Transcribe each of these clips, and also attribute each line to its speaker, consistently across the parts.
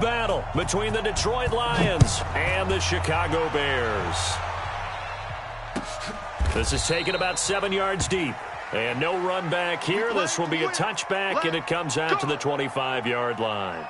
Speaker 1: Battle between the Detroit Lions and the Chicago Bears. This is taken about 7 yards deep. And no run back here. This will be a touchback, and it comes out to the 25-yard line.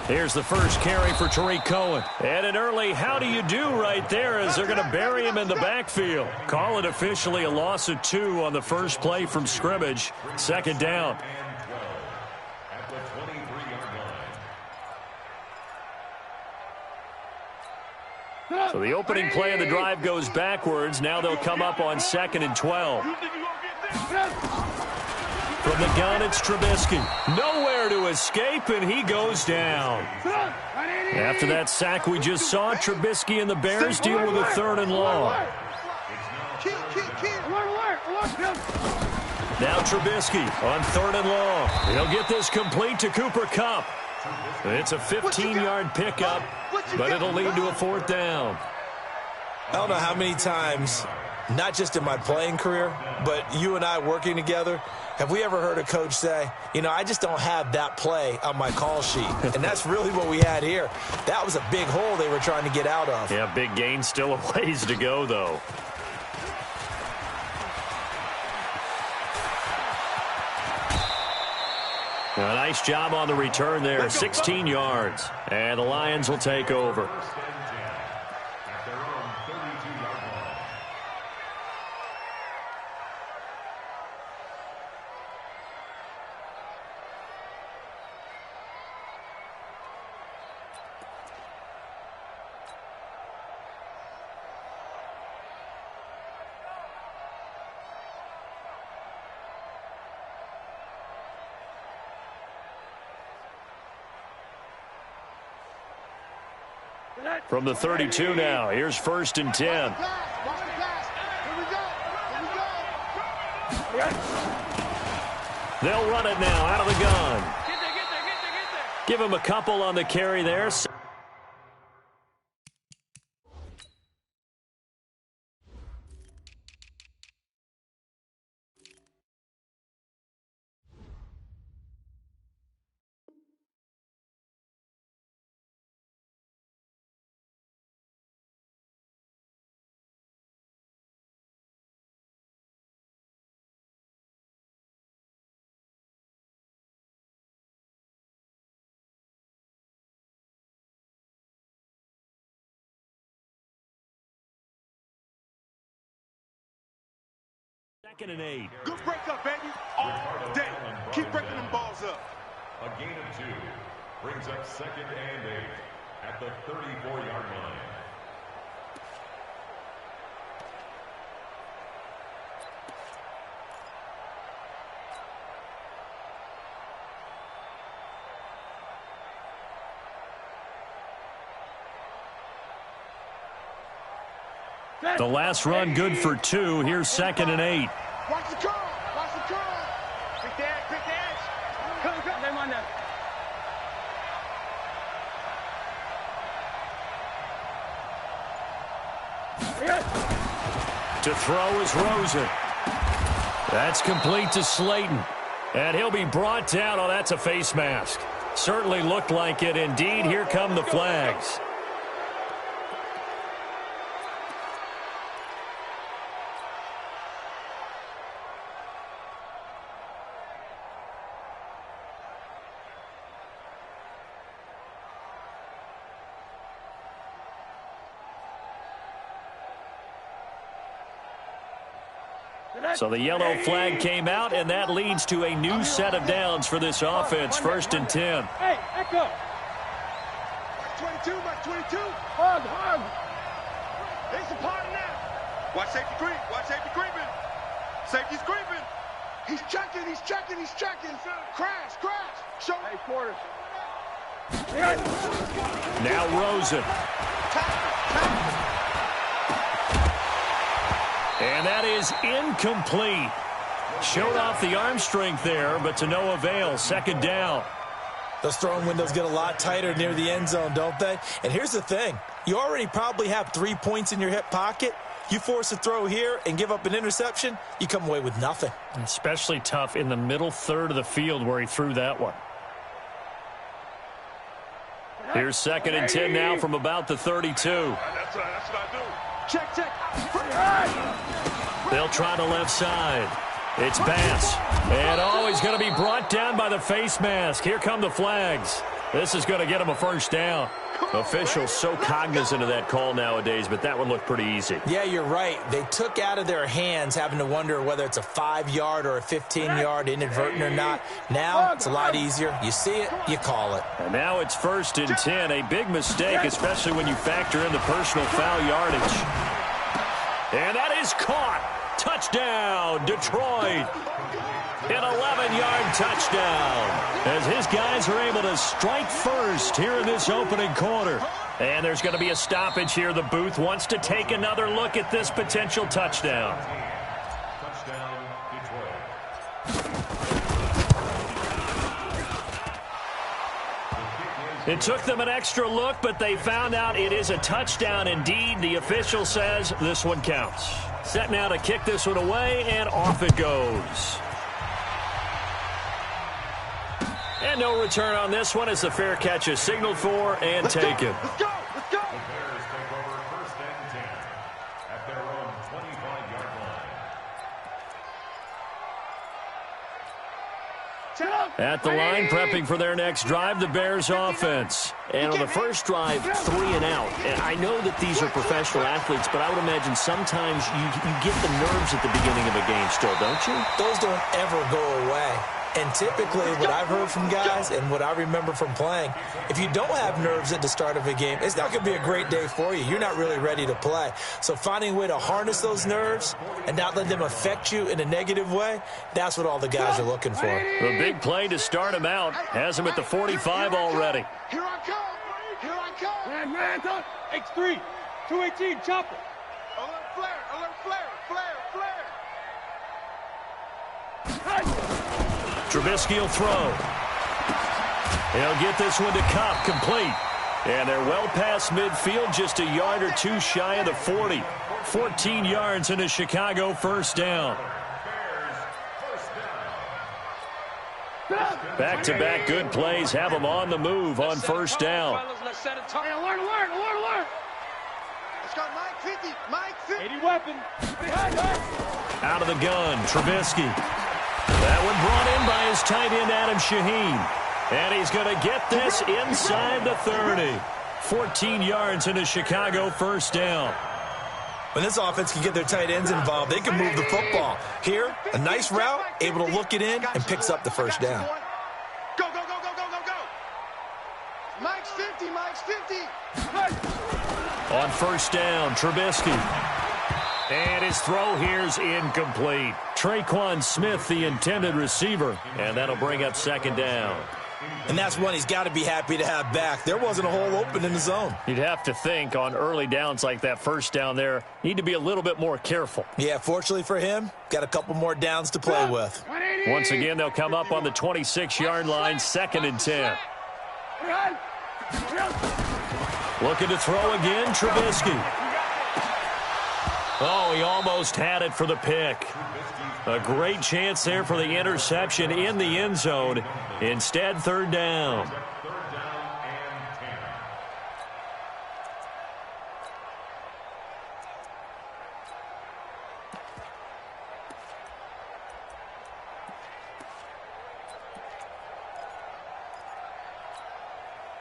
Speaker 1: Here's the first carry for Tariq Cohen. And an early how do you do right there as they're going to bury him in the backfield. Call it officially a loss of 2 on the first play from scrimmage. Second down. So the opening play of the drive goes backwards. Now they'll come up on 2nd and 12. From the gun, it's Trubisky. Nowhere to escape, and he goes down. After that sack we just saw, Trubisky and the Bears deal with a 3rd and long. Now Trubisky on 3rd and long. He'll get this complete to Cooper Kupp. It's a 15-yard pickup, but it'll lead to a 4th down.
Speaker 2: I don't know how many times, not just in my playing career, but you and I working together, have we ever heard a coach say, you know, I just don't have that play on my call sheet. And that's really what we had here. That was a big hole they were trying to get out of.
Speaker 1: Yeah, big gain, still a ways to go, though. A nice job on the return there, 16 yards. And the Lions will take over. From the 32 now, here's 1st and 10. They'll run it now out of the gun. Give him a couple on the carry there. Second and 8.
Speaker 3: Good break up, baby. All day. Keep breaking them balls up.
Speaker 4: A gain of 2 brings up 2nd and 8 at the 34-yard line.
Speaker 1: The last run good for 2. Here's 2nd and 8.
Speaker 3: Watch the curl. Watch the curl. Quick dash. Quick dash. Come. Them on there.
Speaker 1: To throw is Rosen. That's complete to Slayton. And he'll be brought down. Oh, that's a face mask. Certainly looked like it. Indeed, here come the flags. So the yellow flag came out, and that leads to a new set of downs for this offense. 1st and 10.
Speaker 3: Hey, echo. 22, 22. Hug. It's a party now. Watch safety creep. Watch safety creeping. Safety's creeping. He's checking. He's checking. He's checking. Crash. Crash. Show. Hey, quarters.
Speaker 1: Now Rosen. And that is incomplete. Showed off the arm strength there, but to no avail. Second down.
Speaker 2: Those throwing windows get a lot tighter near the end zone, don't they? And here's the thing. You already probably have 3 points in your hip pocket. You force a throw here and give up an interception, you come away with nothing.
Speaker 1: Especially tough in the middle third of the field where he threw that one. Here's 2nd and 10 now from about the 32.
Speaker 3: That's what I do. Check.
Speaker 1: They'll try the left side. It's Bass. And he's going to be brought down by the face mask. Here come the flags. This is going to get him a first down. Officials so cognizant of that call nowadays, but that one looked pretty easy.
Speaker 2: Yeah, you're right. They took out of their hands having to wonder whether it's a 5-yard or a 15-yard inadvertent or not. Now it's a lot easier. You see it, you call it.
Speaker 1: And now it's 1st and 10. A big mistake, especially when you factor in the personal foul yardage. And that is caught. Touchdown, Detroit. An 11-yard touchdown as his guys are able to strike first here in this opening quarter. And there's going to be a stoppage here. The booth wants to take another look at this potential touchdown.
Speaker 4: Touchdown, Detroit.
Speaker 1: It took them an extra look, but they found out it is a touchdown indeed. The official says this one counts. Set now to kick this one away, and off it goes. And no return on this one as the fair catch is signaled for and taken.
Speaker 3: Let's go.
Speaker 4: The Bears take over 1st and 10 at their own 25-yard line.
Speaker 1: At the line, prepping for their next drive, the Bears offense. And on the first drive, 3 and out. And I know that these are professional athletes, but I would imagine sometimes you get the nerves at the beginning of a game still, don't you?
Speaker 2: Those don't ever go away. And typically what I've heard from guys and what I remember from playing, if you don't have nerves at the start of a game, it's not going to be a great day for you. You're not really ready to play. So finding a way to harness those nerves and not let them affect you in a negative way, that's what all the guys are looking for.
Speaker 1: The big play to start him out has him at the 45 already.
Speaker 3: Here I come. Here I come.
Speaker 5: Man, X3, 218, chopper.
Speaker 3: Alert flare. Alert flare.
Speaker 1: Trubisky will throw. He'll get this one to Kupp, complete. And they're well past midfield, just a yard or two shy of the 40. 14 yards into Chicago, first down. Back-to-back good plays have them on the move on first down.
Speaker 5: Alert.
Speaker 3: Let's go. Mike 50. Mike 50.
Speaker 5: 80 weapon.
Speaker 1: Out of the gun, Trubisky. That one brought in by his tight end, Adam Shaheen. And he's going to get this inside the 30. 14 yards into Chicago, first down.
Speaker 2: When this offense can get their tight ends involved, they can move the football. Here, a nice route, able to look it in, and picks up the first down.
Speaker 3: Go. Mike's 50. Mike's 50.
Speaker 1: On first down, Trubisky. And his throw here's incomplete. Traquan Smith, the intended receiver. And that'll bring up second down.
Speaker 2: And that's one he's got to be happy to have back. There wasn't a hole open in the zone.
Speaker 1: You'd have to think on early downs like that first down there, need to be a little bit more careful.
Speaker 2: Yeah, fortunately for him, got a couple more downs to play with.
Speaker 1: Once again, they'll come up on the 26-yard line, 2nd and 10. Looking to throw again, Trubisky. Oh, he almost had it for the pick. A great chance there for the interception in the end zone. Instead, third down.
Speaker 4: Third down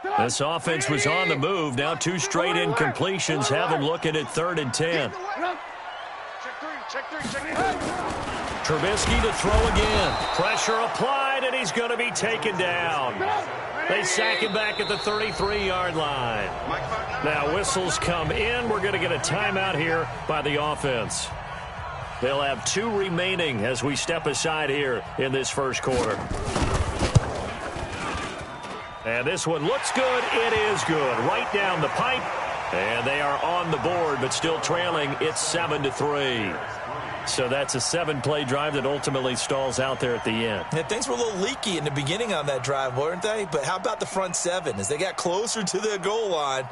Speaker 4: and 10.
Speaker 1: This offense was on the move. Now 2 straight incompletions have them looking at 3rd and 10.
Speaker 3: Check three.
Speaker 1: Trubisky to throw again. Pressure applied, and he's going to be taken down. They sack him back at the 33-yard line. Now whistles come in. We're going to get a timeout here by the offense. They'll have 2 remaining as we step aside here in this first quarter. And this one looks good. It is good. Right down the pipe. And they are on the board, but still trailing. It's 7-3. So that's a 7-play drive that ultimately stalls out there at the end.
Speaker 2: Yeah, things were a little leaky in the beginning on that drive, weren't they? But how about the front 7? As they got closer to the goal line,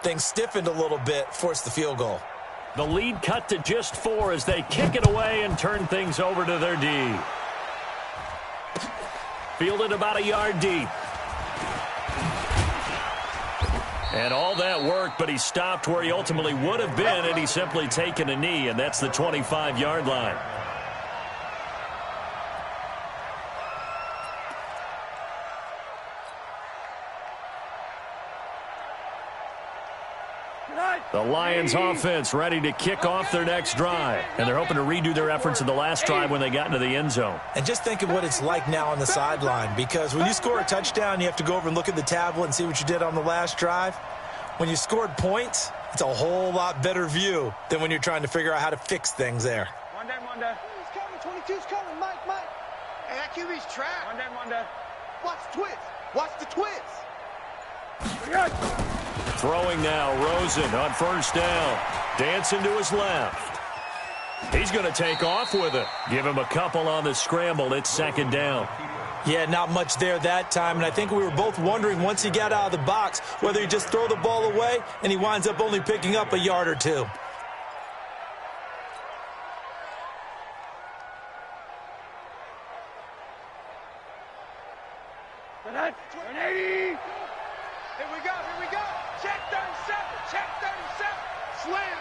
Speaker 2: things stiffened a little bit, forced the field goal.
Speaker 1: The lead cut to just 4 as they kick it away and turn things over to their D. Fielded about a yard deep. And all that work, but he stopped where he ultimately would have been, and he's simply taken a knee, and that's the 25-yard line. The Lions offense ready to kick off their next drive. And they're hoping to redo their efforts in the last drive when they got into the end zone.
Speaker 2: And just think of what it's like now on the sideline, because when you score a touchdown, you have to go over and look at the tablet and see what you did on the last drive. When you scored points, it's a whole lot better view than when you're trying to figure out how to fix things there.
Speaker 5: One down.
Speaker 3: He's coming, 22's coming, Mike. Hey, that QB's trapped.
Speaker 5: One down.
Speaker 3: Watch the twist. Watch the twist.
Speaker 1: Throwing now, Rosen on first down. Dancing to his left. He's going to take off with it. Give him a couple on the scramble. It's second down.
Speaker 2: Yeah, not much there that time, and I think we were both wondering once he got out of the box whether he just throw the ball away and he winds up only picking up a yard or 2.
Speaker 3: Here we go. Check 37. Slam.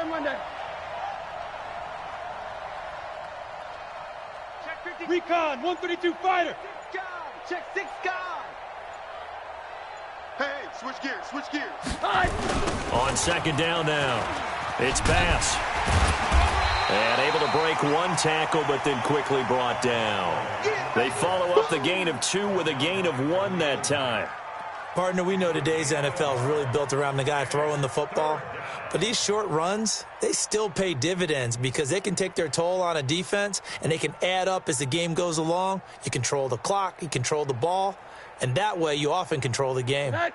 Speaker 5: One down.
Speaker 3: Check 50.
Speaker 5: Recon, 132 fighter.
Speaker 3: Check 6 guy. Hey, switch gears.
Speaker 1: On second down now. It's Bass. And able to break one tackle, but then quickly brought down. They follow up the gain of 2 with a gain of 1 that time.
Speaker 2: Partner, we know today's NFL is really built around the guy throwing the football. But these short runs, they still pay dividends because they can take their toll on a defense and they can add up as the game goes along. You control the clock, you control the ball, and that way you often control the game.
Speaker 3: Check.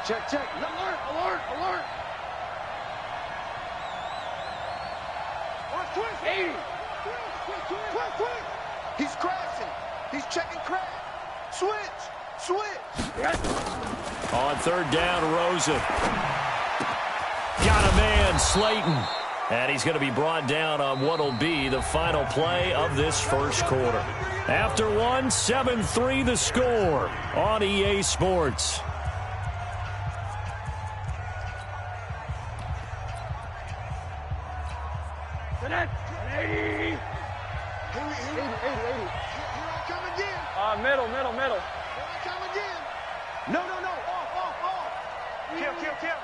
Speaker 3: Alert. Twist. 80. Twist. He's crashing. He's checking crash. Switch.
Speaker 1: On third down, Rosen. Got a man, Slayton. And he's going to be brought down on what will be the final play of this first quarter. After 1, 7-3 the score on EA Sports.
Speaker 5: Middle.
Speaker 3: Here I come again. No. Off. Kill.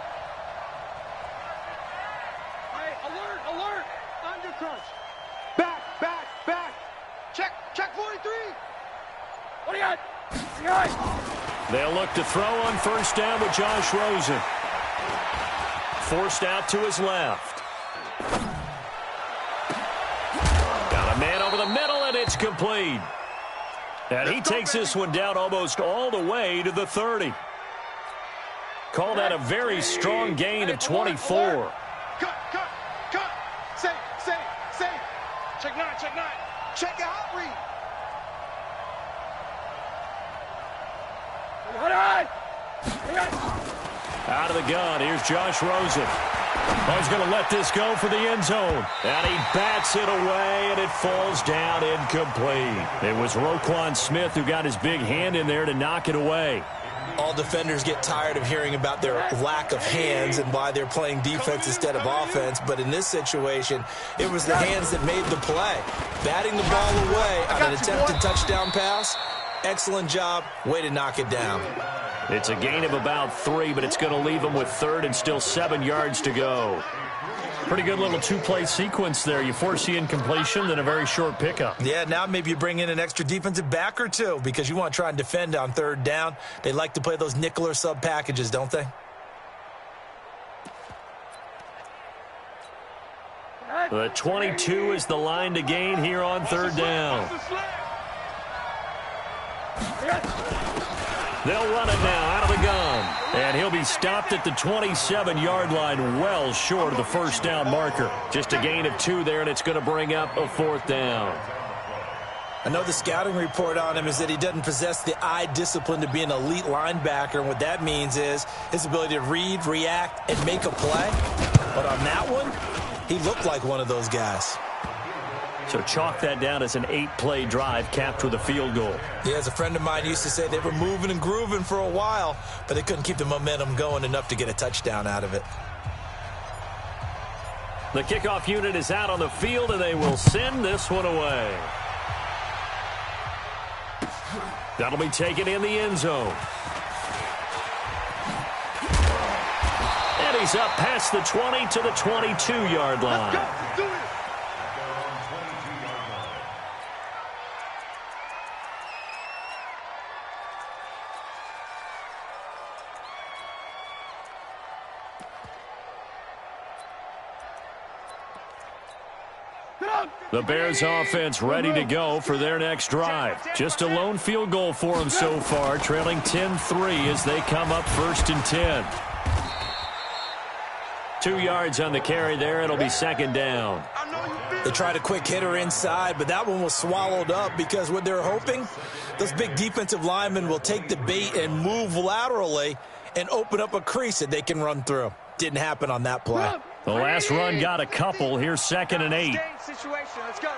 Speaker 3: Hey, alert. Under crunch. Back. Check 43.
Speaker 5: What do you got?
Speaker 1: They'll look to throw on first down with Josh Rosen. Forced out to his left. Got a man over the middle, and it's complete. And he takes this one down almost all the way to the 30. Call that a very strong gain of 24.
Speaker 3: Cut. Safe. Check 9. Check a hot read.
Speaker 1: Out of the gun, here's Josh Rosen. He's going to let this go for the end zone. And he bats it away, and it falls down incomplete. It was Roquan Smith who got his big hand in there to knock it away.
Speaker 2: All defenders get tired of hearing about their lack of hands and why they're playing defense instead of offense. But in this situation, it was the hands that made the play. Batting the ball away on an attempted touchdown pass. Excellent job. Way to knock it down.
Speaker 1: It's a gain of about 3, but it's going to leave them with third and still 7 yards to go. Pretty good little two-play sequence there. You force the incompletion, then a very short pickup.
Speaker 2: Yeah, now maybe you bring in an extra defensive back or two because you want to try and defend on third down. They like to play those nickel or sub packages, don't they?
Speaker 1: The 22 is the line to gain here on third down. They'll run it now out of the gun. And he'll be stopped at the 27-yard line, well short of the first down marker. Just a gain of 2 there, and it's going to bring up a fourth down.
Speaker 2: I know the scouting report on him is that he doesn't possess the eye discipline to be an elite linebacker. And what that means is his ability to read, react, and make a play. But on that one, he looked like one of those guys.
Speaker 1: So chalk that down as an 8-play drive capped with a field goal.
Speaker 2: Yeah, as a friend of mine used to say, they were moving and grooving for a while, but they couldn't keep the momentum going enough to get a touchdown out of it.
Speaker 1: The kickoff unit is out on the field, and they will send this one away. That'll be taken in the end zone. And he's up past the 20 to the 22-yard line.
Speaker 3: Let's go. Do it.
Speaker 1: The Bears offense ready to go for their next drive. Just a lone field goal for them so far, trailing 10-3 as they come up 1st and 10. 2 yards on the carry there. It'll be second down.
Speaker 2: They tried a quick hitter inside, but that one was swallowed up because what they're hoping, those big defensive linemen will take the bait and move laterally and open up a crease that they can run through. Didn't happen on that play.
Speaker 1: The last run got a couple. Here's 2nd and 8.
Speaker 5: Let's go.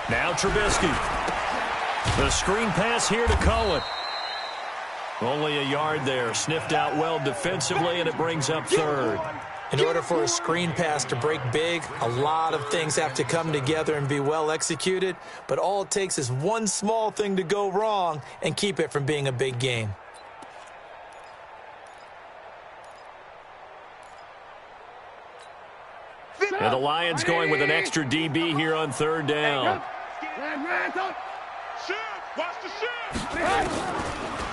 Speaker 1: Now Trubisky. The screen pass here to Cohen. Only a yard there. Sniffed out well defensively, and it brings up 3rd.
Speaker 2: In order for a screen pass to break big, a lot of things have to come together and be well executed, but all it takes is one small thing to go wrong and keep it from being a big game.
Speaker 1: And the Lions going with an extra DB here on 3rd down.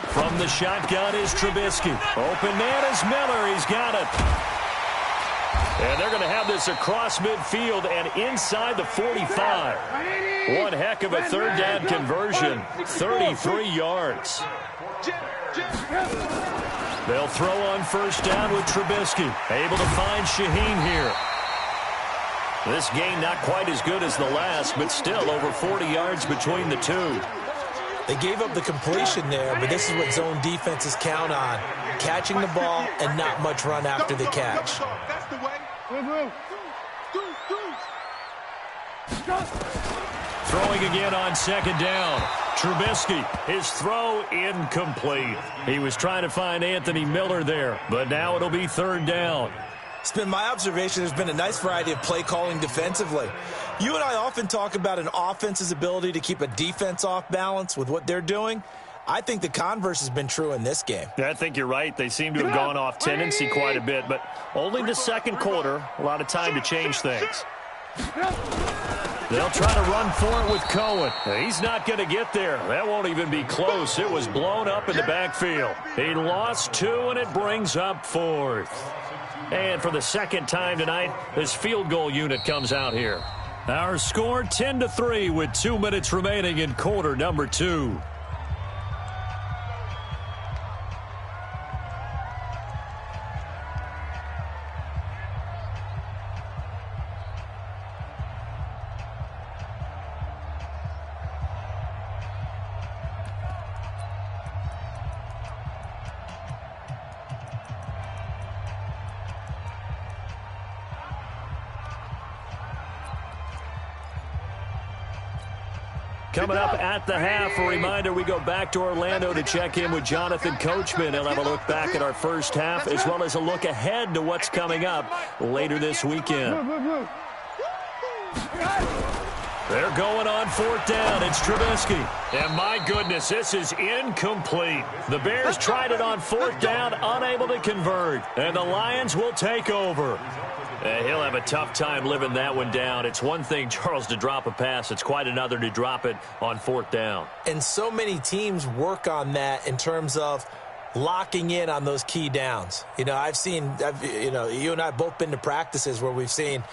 Speaker 1: From the shotgun is Trubisky. Open man is Miller. He's got it. And they're going to have this across midfield and inside the 45. One heck of a 3rd down conversion. 33 yards. They'll throw on 1st down with Trubisky. Able to find Shaheen here. This game not quite as good as the last, but still over 40 yards between the two.
Speaker 2: They gave up the completion there, but this is what zone defenses count on. Catching the ball and not much run after the catch.
Speaker 3: That's the way.
Speaker 1: Throwing again on 2nd down. Trubisky, his throw incomplete. He was trying to find Anthony Miller there, but now it'll be 3rd down.
Speaker 2: It's been my observation there's been a nice variety of play calling defensively. You and I often talk about an offense's ability to keep a defense off balance with what they're doing. I think the converse has been true in this game.
Speaker 1: Yeah, I think you're right. They seem to have gone off tendency quite a bit, but only the 2nd quarter. A lot of time to change things. They'll try to run for it with Cohen. He's not going to get there. That won't even be close. It was blown up in the backfield. He lost 2, and it brings up 4th. And for the 2nd time tonight, this field goal unit comes out here. Our score 10-3 with 2 minutes remaining in quarter number 2. Coming up at the half, a reminder, we go back to Orlando to check in with Jonathan Coachman. He'll have a look back at our first half as well as a look ahead to what's coming up later this weekend. They're going on 4th down. It's Trubisky. And my goodness, this is incomplete. The Bears tried it on 4th down, unable to convert. And the Lions will take over. He'll have a tough time living that one down. It's one thing, Charles, to drop a pass. It's quite another to drop it on 4th down.
Speaker 2: And so many teams work on that in terms of locking in on those key downs. You know, you and I have both been to practices where we've seen,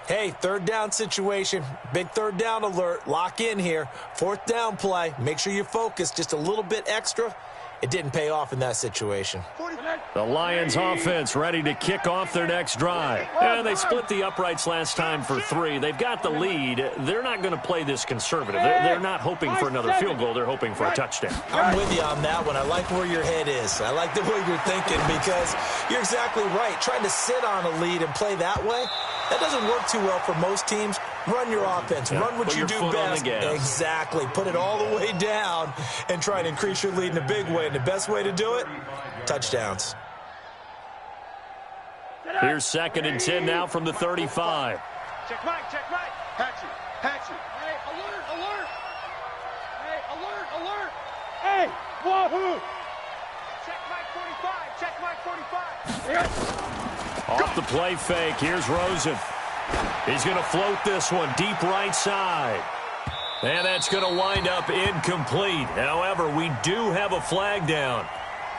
Speaker 2: hey, 3rd down situation, big 3rd down alert, lock in here, 4th down play, make sure you focus just a little bit extra. It didn't pay off in that situation.
Speaker 1: The Lions offense ready to kick off their next drive. And they split the uprights last time for 3. They've got the lead. They're not going to play this conservative. They're not hoping for another field goal. They're hoping for a touchdown.
Speaker 2: I'm with you on that one. I like where your head is. I like the way you're thinking because you're exactly right. Trying to sit on a lead and play that way, that doesn't work too well for most teams. Run your offense.
Speaker 1: Yeah,
Speaker 2: run what you do best.
Speaker 1: Exactly.
Speaker 2: Put it all the way down and try to increase your lead in a big way. And the best way to do it, touchdowns.
Speaker 1: Here's 2nd and 10 now from the 35.
Speaker 5: Check right. Hatchet. Hey, alert. Hey, alert. Hey, wahoo. Check right 45.
Speaker 1: Off the play fake, here's Rosen. He's going to float this one deep right side. And that's going to wind up incomplete. However, we do have a flag down.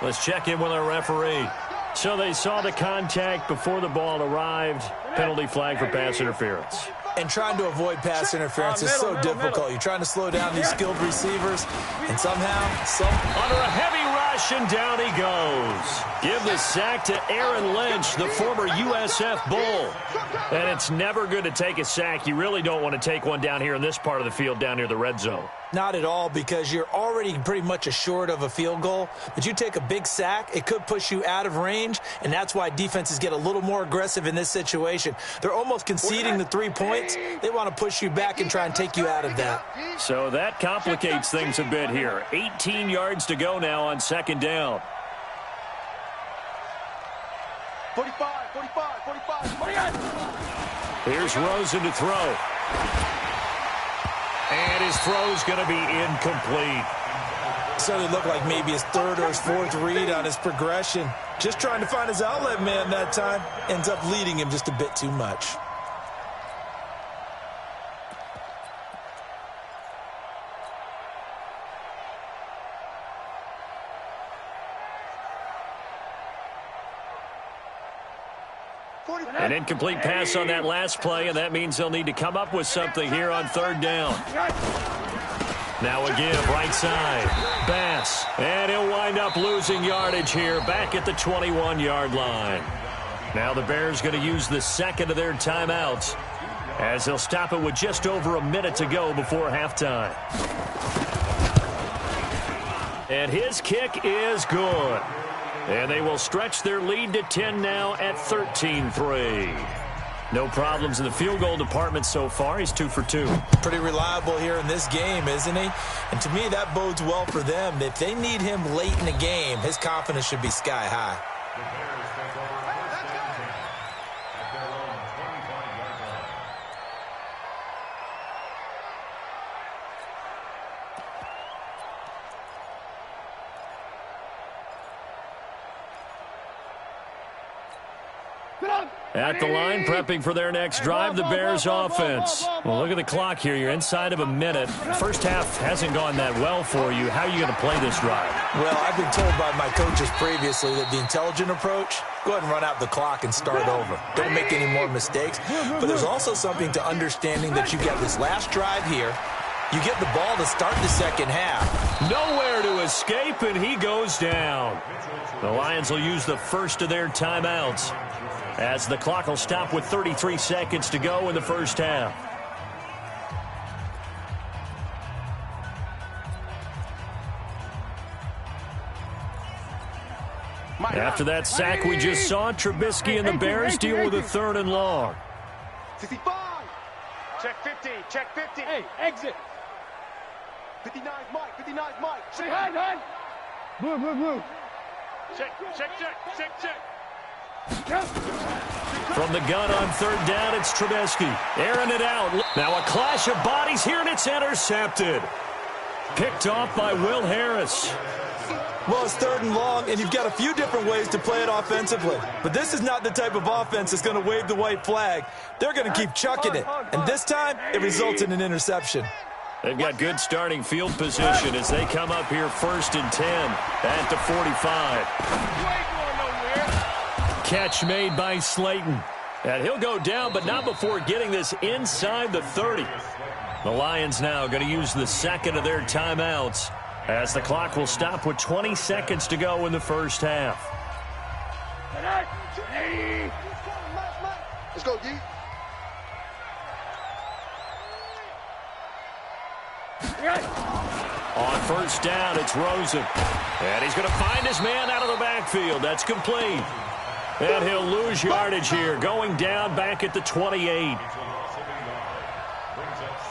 Speaker 1: Let's check in with our referee. So they saw the contact before the ball arrived. Penalty flag for pass interference.
Speaker 2: And trying to avoid pass interference is so difficult. You're trying to slow down these skilled receivers, and somehow,
Speaker 1: under a heavy rush, and down he goes. Give the sack to Aaron Lynch, the former USF Bull. And it's never good to take a sack. You really don't want to take one down here in this part of the field, down near the red zone.
Speaker 2: Not at all, because you're already pretty much assured of a field goal. But you take a big sack, it could push you out of range, and that's why defenses get a little more aggressive in this situation. They're almost conceding the 3 points. They want to push you back and try and take you out of that.
Speaker 1: So that complicates things a bit here. 18 yards to go now on 2nd down.
Speaker 5: 45.
Speaker 1: Here's Rosen to throw. And his throw's going to be incomplete.
Speaker 2: Certainly looked like maybe his 3rd or his 4th read on his progression. Just trying to find his outlet man that time. Ends up leading him just a bit too much.
Speaker 1: An incomplete pass on that last play, and that means they'll need to come up with something here on 3rd down. Now again, right side, Bass, and he'll wind up losing yardage here back at the 21-yard line. Now the Bears going to use the 2nd of their timeouts as they'll stop it with just over a minute to go before halftime. And his kick is good. And they will stretch their lead to 10 now at 13-3. No problems in the field goal department so far. He's 2 for 2.
Speaker 2: Pretty reliable here in this game, isn't he? And to me, that bodes well for them. If they need him late in the game, his confidence should be sky high.
Speaker 1: At the line, prepping for their next drive, the Bears offense. Well, look at the clock here. You're inside of a minute. First half hasn't gone that well for you. How are you going to play this drive?
Speaker 2: Well, I've been told by my coaches previously that the intelligent approach, go ahead and run out the clock and start over. Don't make any more mistakes. But there's also something to understanding that you get this last drive here. You get the ball to start the second half.
Speaker 1: Nowhere to escape, and he goes down. The Lions will use the first of their timeouts, as the clock will stop with 33 seconds to go in the first half. After that sack we just saw, Trubisky and the Bears deal with a 3rd and long.
Speaker 5: 65. Check 50. Check 50. Hey, exit. 59 Mike. 59 Mike. Say hi. Move. Check. Count.
Speaker 1: From the gun on third down, it's Trubisky. Airing it out. Now a clash of bodies here, and it's intercepted. Picked off by Will Harris.
Speaker 2: Well, it's third and long, and you've got a few different ways to play it offensively. But this is not the type of offense that's going to wave the white flag. They're going to keep chucking it. And this time, it results in an interception.
Speaker 1: They've got good starting field position as they come up here 1st and 10 at the 45. Catch made by Slayton. And he'll go down, but not before getting this inside the 30. The Lions now going to use the second of their timeouts as the clock will stop with 20 seconds to go in the first half.
Speaker 3: Let's go, D.
Speaker 1: On first down, it's Rosen. And he's going to find his man out of the backfield. That's complete. And he'll lose yardage here, going down back at the 28.
Speaker 4: Brings up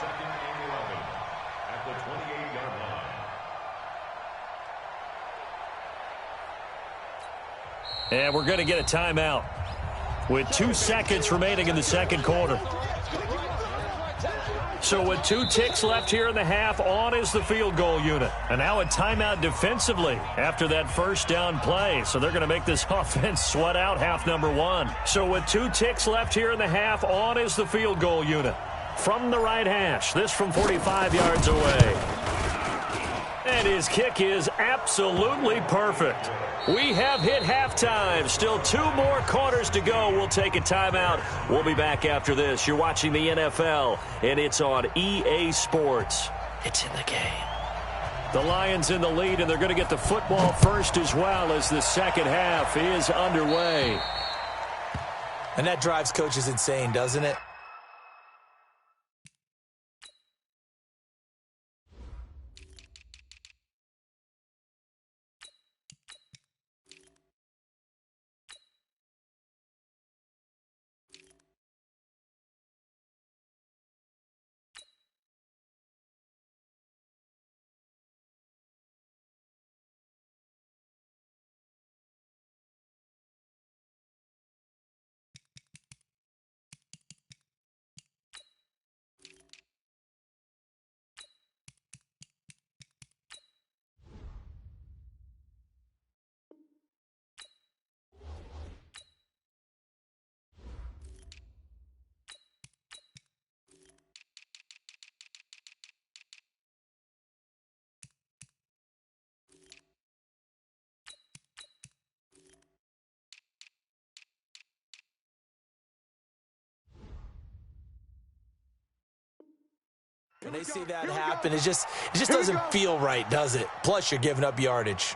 Speaker 4: 2nd and 11 at the 28-yard line.
Speaker 1: And we're going to get a timeout with 2 seconds remaining in the second quarter. So with 2 ticks left here in the half, on is the field goal unit. And now a timeout defensively after that first down play. So they're going to make this offense sweat out half number 1. So with 2 ticks left here in the half, on is the field goal unit. From the right hash, this from 45 yards away. And his kick is absolutely perfect. We have hit halftime. Still 2 more quarters to go. We'll take a timeout. We'll be back after this. You're watching the NFL, and it's on EA Sports. It's in the game. The Lions in the lead, and they're going to get the football first as well as the second half is underway.
Speaker 2: And that drives coaches insane, doesn't it? When they see that happen, it just doesn't feel right, does it? Plus, you're giving up yardage.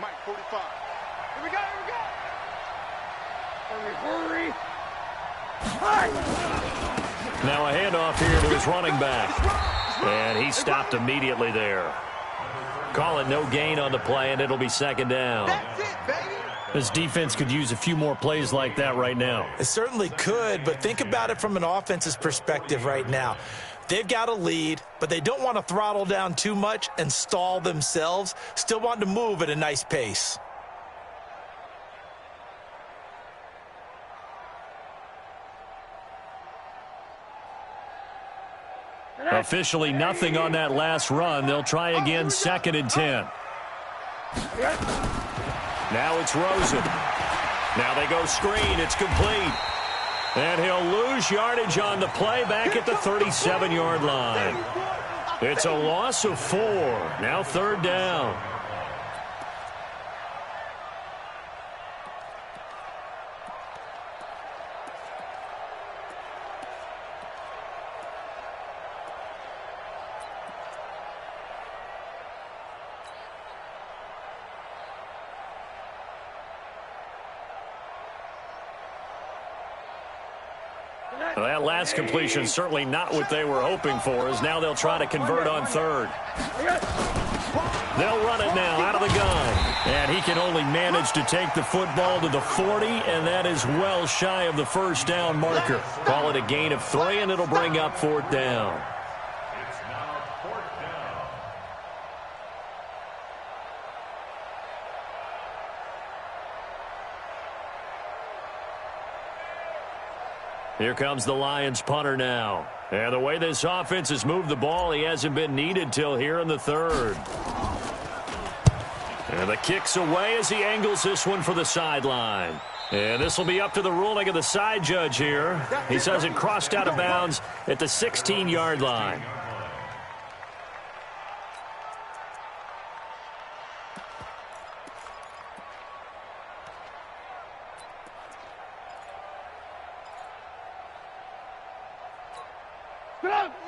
Speaker 3: Mike, 45. Here we go, here we go. Hurry, hurry.
Speaker 1: Now a handoff here to his running back. And he stopped immediately there. Call it no gain on the play, and it'll be second down.
Speaker 3: That's it, baby.
Speaker 1: This defense could use a few more plays like that right now.
Speaker 2: It certainly could, but think about it from an offense's perspective right now. They've got a lead, but they don't want to throttle down too much and stall themselves. Still want to move at a nice pace.
Speaker 1: Officially nothing on that last run. They'll try again, 2nd and 10. Now it's Rosen. Now they go screen. It's complete. And he'll lose yardage on the play back at the 37-yard line. It's a loss of 4. Now third down. Well, that last completion certainly not what they were hoping for, as now they'll try to convert on third. They'll run it now out of the gun. And he can only manage to take the football to the 40, and that is well shy of the first down marker. Call it a gain of 3, and it'll bring up 4th down.
Speaker 4: It's now 4th down.
Speaker 1: Here comes the Lions punter now. And the way this offense has moved the ball, he hasn't been needed till here in the 3rd. And the kick's away as he angles this one for the sideline. And this will be up to the ruling of the side judge here. He says it crossed out of bounds at the 16-yard line.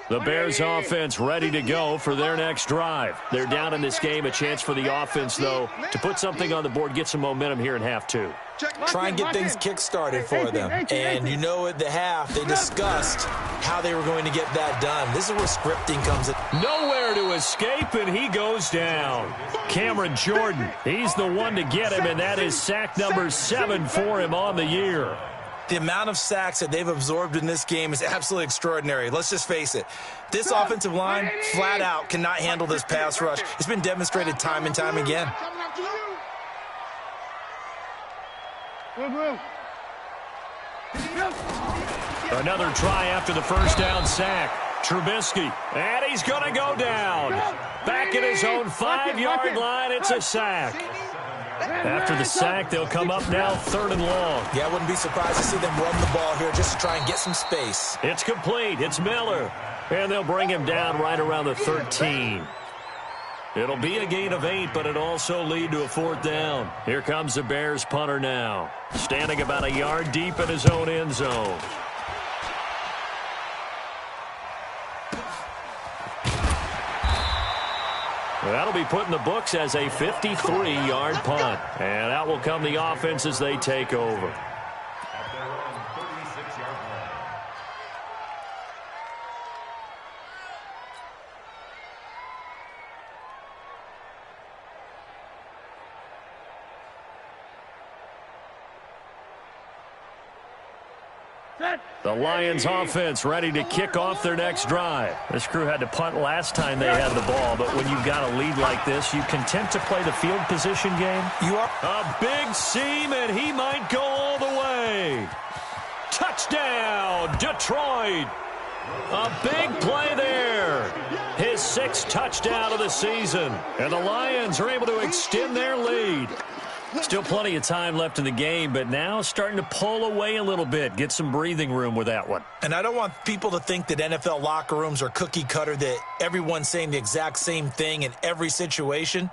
Speaker 1: The Bears offense ready to go for their next drive. They're down in this game. A chance for the offense, though, to put something on the board, get some momentum here in half 2.
Speaker 2: Try and get things kick-started for them. And you know at the half, they discussed how they were going to get that done. This is where scripting comes in.
Speaker 1: Nowhere to escape, and he goes down. Cameron Jordan, he's the one to get him, and that is sack number 7 for him on the year.
Speaker 2: The amount of sacks that they've absorbed in this game is absolutely extraordinary. Let's just face it. This offensive line, flat out, cannot handle this pass rush. It's been demonstrated time and time again.
Speaker 1: Another try after the first down sack. Trubisky, and he's going to go down. Back at his own 5-yard line, it's a sack. After the sack, they'll come up now 3rd and long.
Speaker 2: Yeah, I wouldn't be surprised to see them run the ball here just to try and get some space.
Speaker 1: It's complete. It's Miller. And they'll bring him down right around the 13. It'll be a gain of 8, but it'll also lead to a 4th down. Here comes the Bears punter now, standing about a yard deep in his own end zone. That'll be put in the books as a 53-yard punt. And out will come the offense as they take over.
Speaker 4: At their own 36-yard line.
Speaker 1: The Lions offense ready to kick off their next drive. This crew had to punt last time they had the ball, but when you've got a lead like this, you content to play the field position game?
Speaker 2: You are.
Speaker 1: A big seam, and he might go all the way. Touchdown, Detroit. A big play there. His 6th touchdown of the season. And the Lions are able to extend their lead. Still plenty of time left in the game, but now starting to pull away a little bit. Get some breathing room with that one.
Speaker 2: And I don't want people to think that NFL locker rooms are cookie cutter, that everyone's saying the exact same thing in every situation.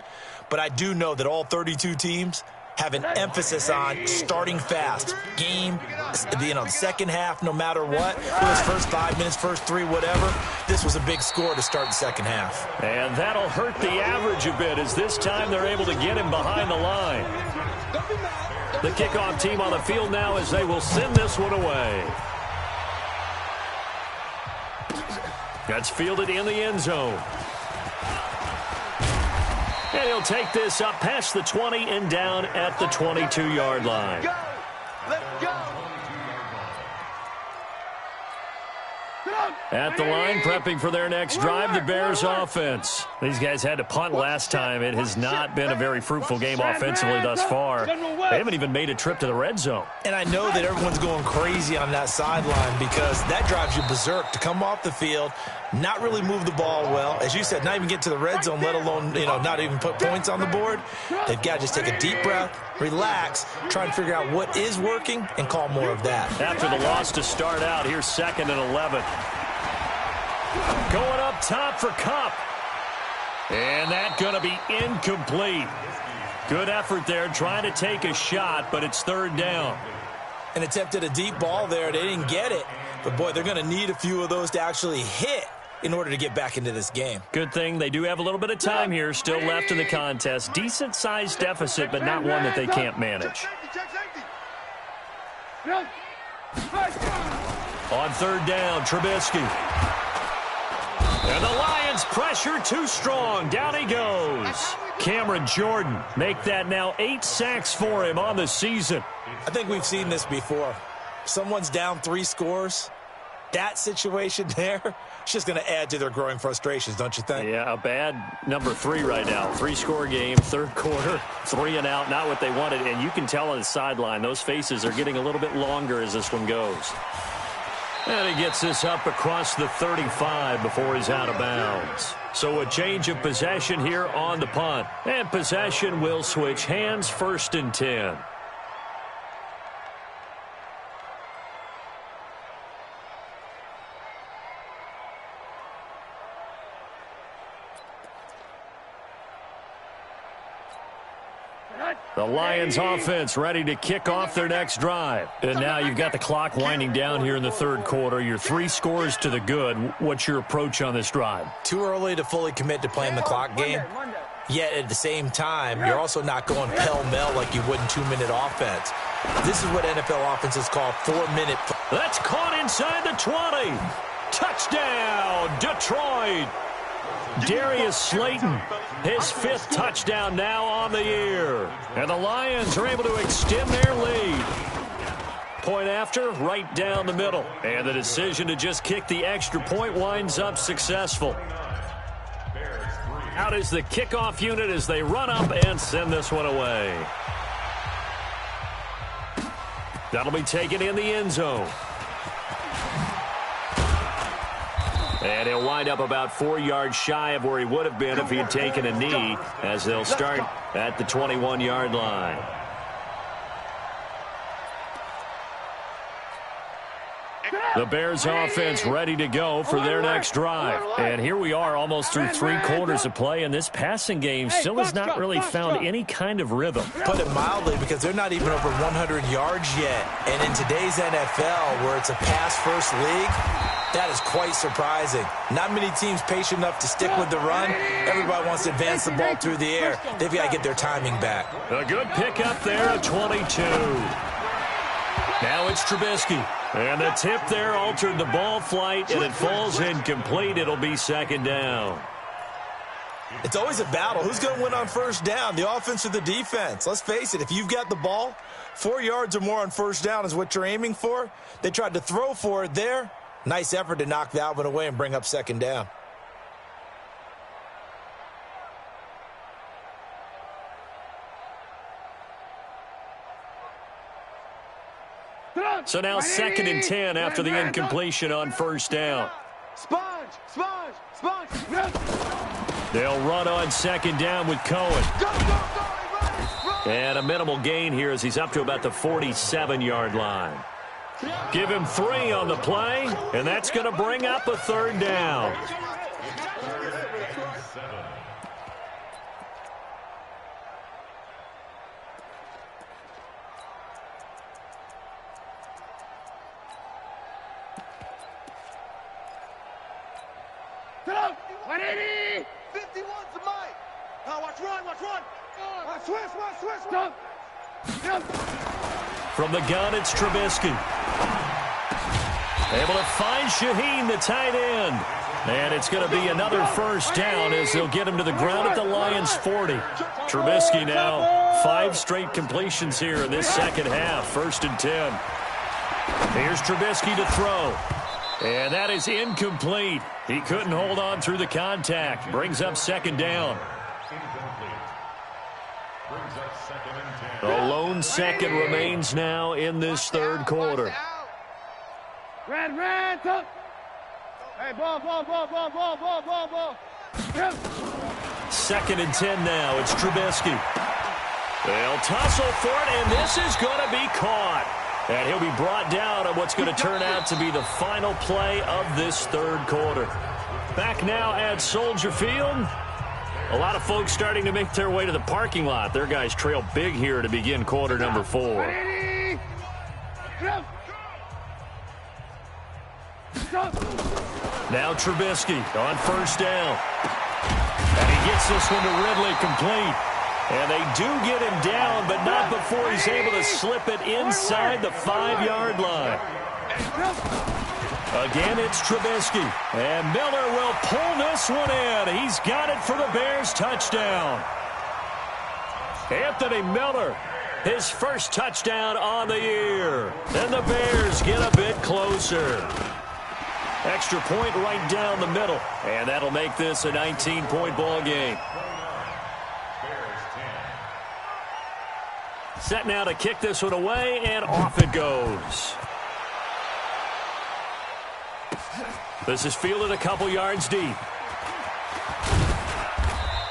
Speaker 2: But I do know that all 32 teams have an emphasis on starting fast. Game, the second half, no matter what. It was first 5 minutes, first 3, whatever. This was a big score to start the second half.
Speaker 1: And that'll hurt the average a bit, as this time they're able to get him behind the line. The kickoff team on the field now as they will send this one away. That's fielded in the end zone. And he'll take this up past the 20 and down at the 22-yard line.
Speaker 5: Let's go.
Speaker 1: At the line, prepping for their next drive, the Bears offense. These guys had to punt last time. It has not been a very fruitful game offensively thus far. They haven't even made a trip to the red zone.
Speaker 2: And I know that everyone's going crazy on that sideline because that drives you berserk to come off the field, not really move the ball well. As you said, not even get to the red zone, let alone, not even put points on the board. They've got to just take a deep breath, relax, try and figure out what is working, and call more of that.
Speaker 1: After the loss to start out, here's 2nd and 11. Going up top for Kupp. And that's going to be incomplete. Good effort there, trying to take a shot, but it's 3rd down.
Speaker 2: And attempted a deep ball there. They didn't get it. But, boy, they're going to need a few of those to actually hit in order to get back into this game.
Speaker 1: Good thing they do have a little bit of time here still left in the contest. Decent-sized deficit, but not one that they can't manage. On third down, Trubisky. And the Lions pressure too strong. Down he goes. Cameron Jordan make that now 8 sacks for him on the season.
Speaker 2: I think we've seen this before. Someone's down 3 scores. That situation there, it's just going to add to their growing frustrations, don't you think?
Speaker 1: Yeah, a bad number 3 right now. 3-score game, third quarter, 3 and out, not what they wanted. And you can tell on the sideline, those faces are getting a little bit longer as this one goes. And he gets this up across the 35 before he's out of bounds. So a change of possession here on the punt. And possession will switch hands, 1st and 10. The Lions offense ready to kick off their next drive. And now you've got the clock winding down here in the third quarter. You're 3 scores to the good. What's your approach on this drive?
Speaker 2: Too early to fully commit to playing the clock game. Yet at the same time, you're also not going pell-mell like you would in 2-minute offense. This is what NFL offenses call 4-minute.
Speaker 1: That's caught inside the 20. Touchdown, Detroit. Darius Slayton, his 5th touchdown now on the year. And the Lions are able to extend their lead. Point after, right down the middle. And the decision to just kick the extra point winds up successful. Out is the kickoff unit as they run up and send this one away. That'll be taken in the end zone. And he'll wind up about 4 yards shy of where he would have been if he had taken a knee, as they'll start at the 21-yard line. The Bears offense ready to go for their next drive. And here we are almost through 3 quarters of play, and this passing game still has not really found any kind of rhythm.
Speaker 2: Put it mildly, because they're not even over 100 yards yet. And in today's NFL, where it's a pass-first league, that is quite surprising. Not many teams patient enough to stick with the run. Everybody wants to advance the ball through the air. They've got to get their timing back.
Speaker 1: A good pickup there at 22. Now it's Trubisky. And the tip there altered the ball flight, and it falls incomplete. It'll be 2nd down.
Speaker 2: It's always a battle. Who's going to win on 1st down, the offense or the defense? Let's face it, if you've got the ball, 4 yards or more on 1st down is what you're aiming for. They tried to throw for it there. Nice effort to knock that one away and bring up 2nd down.
Speaker 1: So now 2nd and 10 after the incompletion on 1st down. They'll run on 2nd down with Cohen. And a minimal gain here as he's up to about the 47-yard line. Give him 3 on the play, and that's going to bring up a 3rd down. From the gun, it's Trubisky. Able to find Shaheen, the tight end. And it's going to be another 1st down as they'll get him to the ground at the Lions' 40. Trubisky now 5 straight completions here in this second half. 1st and 10. Here's Trubisky to throw. And that is incomplete. He couldn't hold on through the contact. Brings up 2nd down. A lone 2nd remains now in this 3rd quarter.
Speaker 5: Red, up. Hey, ball.
Speaker 1: 2nd and 10 now. It's Trubisky. They'll tussle for it, and this is going to be caught. And he'll be brought down on what's going to turn out to be the final play of this 3rd quarter. Back now at Soldier Field. A lot of folks starting to make their way to the parking lot. Their guys trail big here to begin quarter number 4. Now Trubisky on 1st down. And he gets this one to Ridley complete. And they do get him down, but not before he's able to slip it inside the 5-yard line. Again, it's Trubisky. And Miller will pull this one in. He's got it for the Bears touchdown. Anthony Miller, his first touchdown on the year. And the Bears get a bit closer. Extra point right down the middle. And that'll make this a 19-point ball game. Set now to kick this one away, and off it goes. This is fielded a couple yards deep.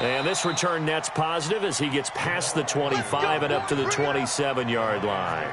Speaker 1: And this return net's positive as he gets past the 25 and up to the 27-yard line.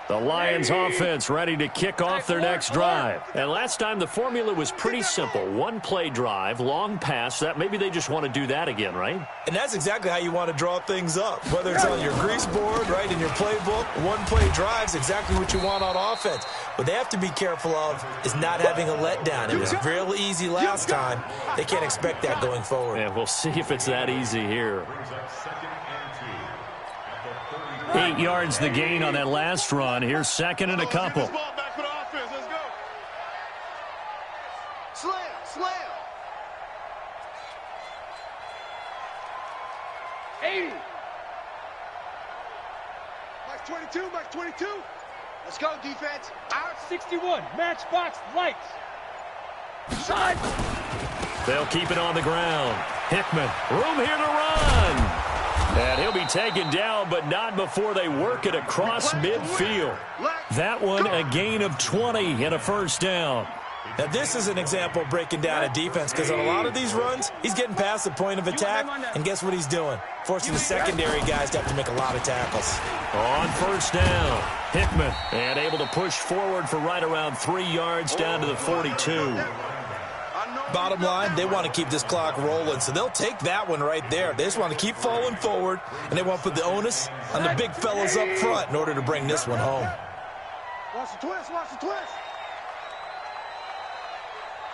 Speaker 1: The Lions offense ready to kick off their next drive. And last time the formula was pretty simple. One-play drive, long pass. That maybe they just want to do that again, right?
Speaker 2: And that's exactly how you want to draw things up. Whether it's on your grease board, right, in your playbook, one-play drive is exactly what you want on offense. What they have to be careful of is not having a letdown. It was real easy last time. They can't expect that going forward.
Speaker 1: And we'll see if it's that easy here. 8 yards the gain on that last run. Here's second and a couple.
Speaker 5: Slam, slam. 80. Max 22, max 22. Let's go, defense. Out 61. Matchbox lights. Side.
Speaker 1: They'll keep it on the ground. Hickman, room here to run. And he'll be taken down, but not before they work it across midfield. That one, a gain of 20 and a first down.
Speaker 2: Now, this is an example of breaking down a defense because on a lot of these runs, he's getting past the point of attack, and guess what he's doing? Forcing the secondary guys to have to make a lot of tackles.
Speaker 1: On first down, Hickman, and able to push forward for right around 3 yards down to the 42.
Speaker 2: Bottom line, they want to keep this clock rolling, so they'll take that one right there. They just want to keep falling forward, and they want to put the onus on the big fellas up front in order to bring this one home.
Speaker 5: Watch the twist, watch the twist.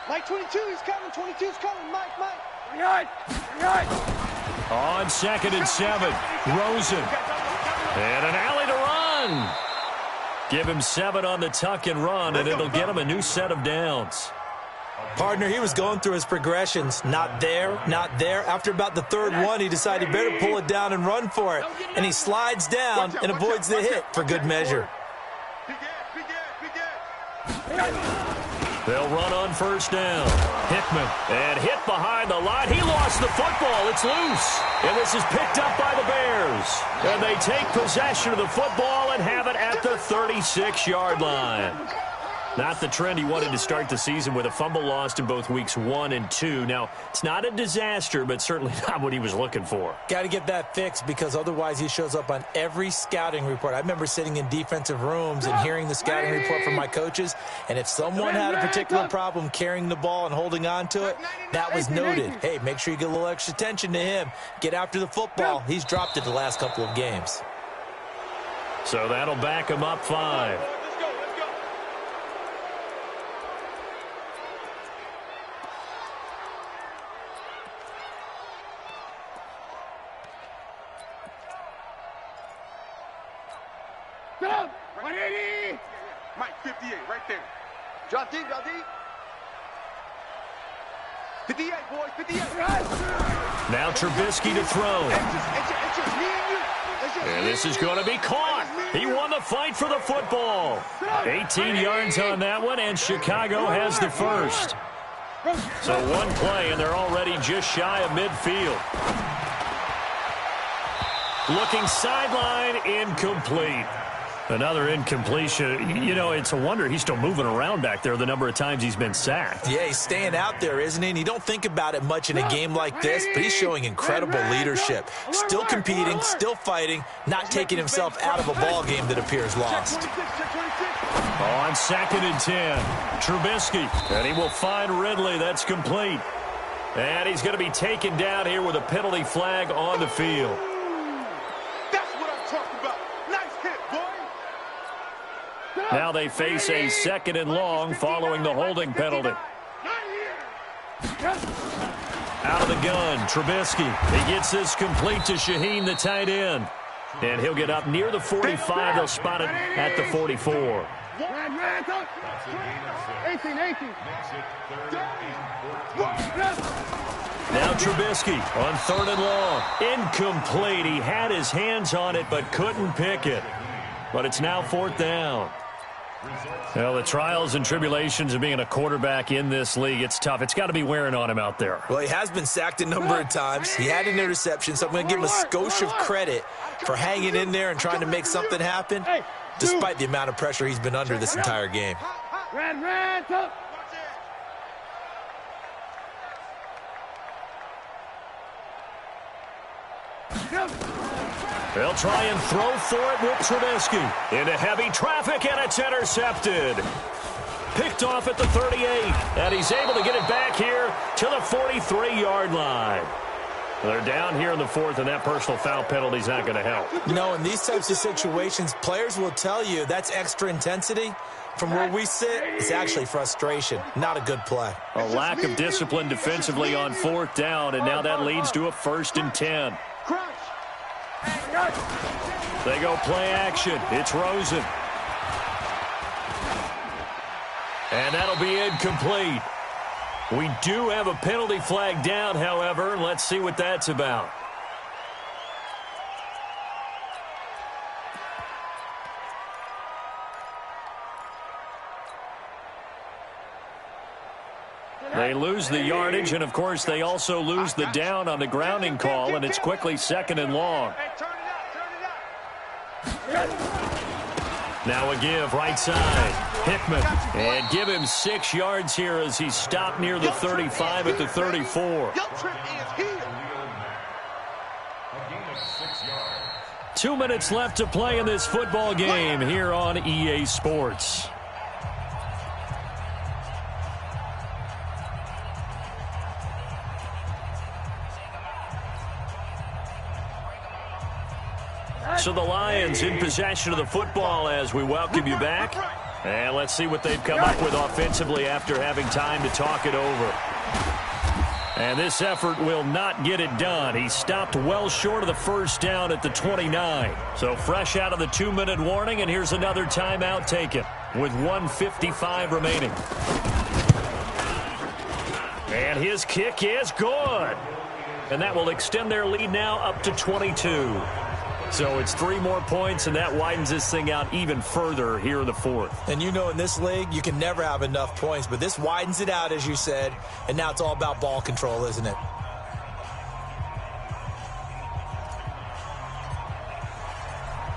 Speaker 5: Mike 22, he's coming, 22's coming, Mike. Behind.
Speaker 1: On 2nd and 7, Rosen. And an alley to run. Give him 7 on the tuck and run, and it'll get him a new set of downs.
Speaker 2: Partner, he was going through his progressions. Not there, not there. After about the third one, he decided he better pull it down and run for it. And he slides down and avoids the hit for good measure.
Speaker 1: They'll run on first down. Hickman, and hit behind the line. He lost the football. It's loose. And this is picked up by the Bears. And they take possession of the football and have it at the 36-yard line. Not the trend he wanted to start the season with a fumble lost in both weeks 1 and 2. Now, it's not a disaster, but certainly not what he was looking for.
Speaker 2: Got to get that fixed because otherwise he shows up on every scouting report. I remember sitting in defensive rooms and hearing the scouting report from my coaches, and if someone had a particular problem carrying the ball and holding on to it, that was noted. Hey, make sure you get a little extra attention to him. Get after the football. He's dropped it the last couple of games.
Speaker 1: So that'll back him up 5.
Speaker 5: Mike 58, right there. Drop deep, drop deep. 58, boys, 58.
Speaker 1: Now Trubisky to throw.
Speaker 5: It's just me and you.
Speaker 1: And this is going to be caught. He won the fight for the football. 18 yards on that one, and Chicago has the first. So one play, and they're already just shy of midfield. Looking sideline, incomplete. Another incompletion. You know, it's a wonder he's still moving around back there the number of times he's been sacked.
Speaker 2: Yeah, he's staying out there, isn't he? And you don't think about it much in a game like this, but he's showing incredible leadership. Still competing, still fighting, not taking himself out of a ball game that appears lost.
Speaker 1: On 2nd and 10, Trubisky. And he will find Ridley. That's complete. And he's going to be taken down here with a penalty flag on the field. Now they face a 2nd and long following the holding penalty. Out of the gun, Trubisky. He gets this complete to Shaheen, the tight end. And he'll get up near the 45. They'll spot it at the 44.
Speaker 5: 18.
Speaker 1: Now Trubisky on 3rd and long. Incomplete. He had his hands on it but couldn't pick it. But it's now 4th down. Well, the trials and tribulations of being a quarterback in this league, it's tough. It's got to be wearing on him out there.
Speaker 2: Well, he has been sacked a number of times. He had an interception, so I'm going to give him a skosh of credit for hanging in there and trying to make something happen, despite the amount of pressure he's been under this entire game.
Speaker 1: They'll try and throw for it with Trubisky. Into heavy traffic, and it's intercepted. Picked off at the 38, and he's able to get it back here to the 43-yard line. They're down here in the 4th, and that personal foul penalty is not going to help.
Speaker 2: No, in these types of situations, players will tell you that's extra intensity. From where we sit, it's actually frustration. Not a good play.
Speaker 1: A lack of discipline defensively on 4th down, and now that leads to a 1st and 10. They go play action. It's Rosen. And that'll be incomplete. We do have a penalty flag down, however. Let's see what that's about. They lose the yardage, and, of course, they also lose the down on the grounding call, and it's quickly 2nd and long. Now a give, right side. Hickman. And give him 6 yards here as he's stopped near the 35 at the 34. 2 minutes left to play in this football game here on EA Sports. So the Lions in possession of the football as we welcome you back. And let's see what they've come up with offensively after having time to talk it over. And this effort will not get it done. He stopped well short of the 1st down at the 29. So fresh out of the 2-minute warning, and here's another timeout taken with 1:55 remaining. And his kick is good. And that will extend their lead now up to 22. So it's 3 more points, and that widens this thing out even further here in the 4th.
Speaker 2: And you know, in this league, you can never have enough points, but this widens it out, as you said, and now it's all about ball control, isn't it?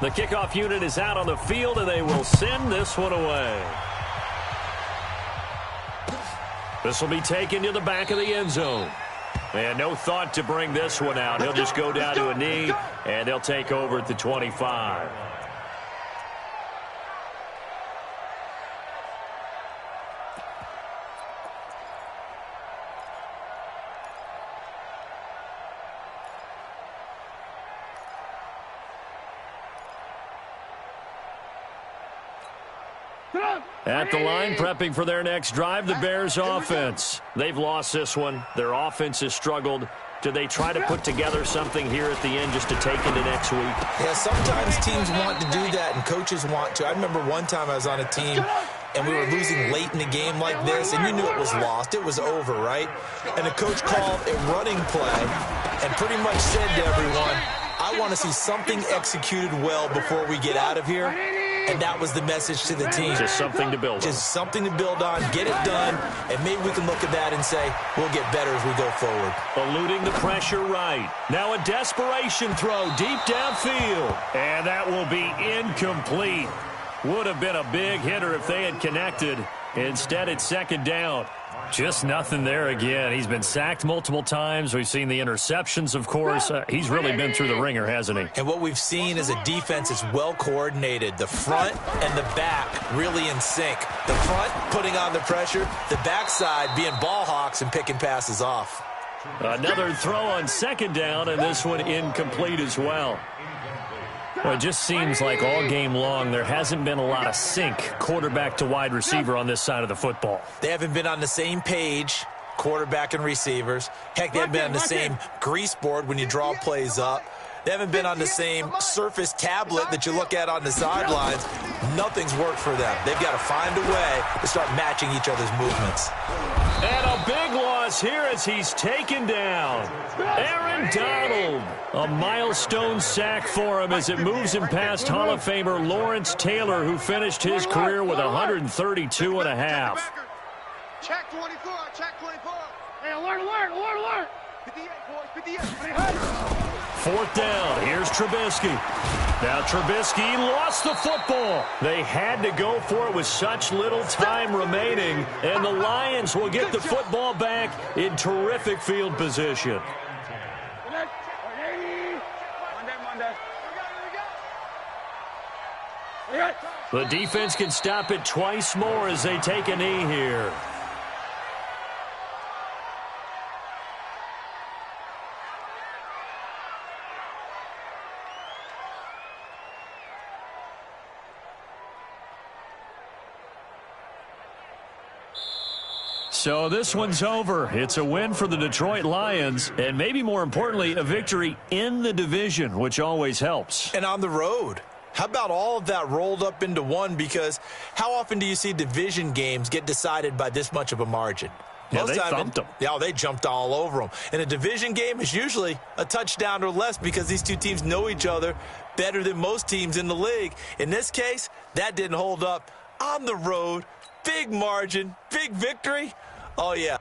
Speaker 1: The kickoff unit is out on the field, and they will send this one away. This will be taken to the back of the end zone. And no thought to bring this one out. He'll just go down to a knee, and they'll take over at the 25. At the line, prepping for their next drive, the Bears offense. They've lost this one. Their offense has struggled. Do they try to put together something here at the end just to take into next week?
Speaker 2: Yeah, sometimes teams want to do that and coaches want to. I remember one time I was on a team and we were losing late in the game like this, and you knew it was lost. It was over, right? And the coach called a running play and pretty much said to everyone, I want to see something executed well before we get out of here. And that was the message to the team.
Speaker 1: Just something to build on.
Speaker 2: Just something to build on, get it done, and maybe we can look at that and say, we'll get better as we go forward.
Speaker 1: Eluding the pressure right. Now a desperation throw deep downfield. And that will be incomplete. Would have been a big hitter if they had connected. Instead, it's 2nd down. Just nothing there again. He's been sacked multiple times. We've seen the interceptions, of course. He's really been through the ringer, hasn't he?
Speaker 2: And what we've seen is a defense that's well coordinated. The front and the back really in sync. The front putting on the pressure. The backside being ball hawks and picking passes off.
Speaker 1: Another throw on 2nd down, and this one incomplete as well. Well, it just seems like all game long there hasn't been a lot of sync quarterback to wide receiver on this side of the football.
Speaker 2: They haven't been on the same page, quarterback and receivers. Heck, they haven't been on the same grease board when you draw plays up. They haven't been on the same Surface tablet that you look at on the sidelines. Nothing's worked for them. They've got to find a way to start matching each other's movements.
Speaker 1: And a big loss here as he's taken down. Aaron Donald. A milestone sack for him as it moves him past Hall of Famer Lawrence Taylor, who finished his career with 132 and a half.
Speaker 3: Check 24, check 24.
Speaker 5: Hey, alert.
Speaker 3: 58, boys, 58.
Speaker 1: Fourth down. Here's Trubisky. Now Trubisky lost the football. They had to go for it with such little time remaining, and the Lions will get the football back in terrific field position. The defense can stop it twice more as they take a knee here. So this one's over. It's a win for the Detroit Lions, and maybe more importantly, a victory in the division, which always helps.
Speaker 2: And on the road. How about all of that rolled up into one? Because how often do you see division games get decided by this much of a margin?
Speaker 1: Yeah, they thumped them.
Speaker 2: Yeah, they jumped all over them. And a division game is usually a touchdown or less because these two teams know each other better than most teams in the league. In this case, that didn't hold up. On the road, big margin, big victory. Oh, yeah.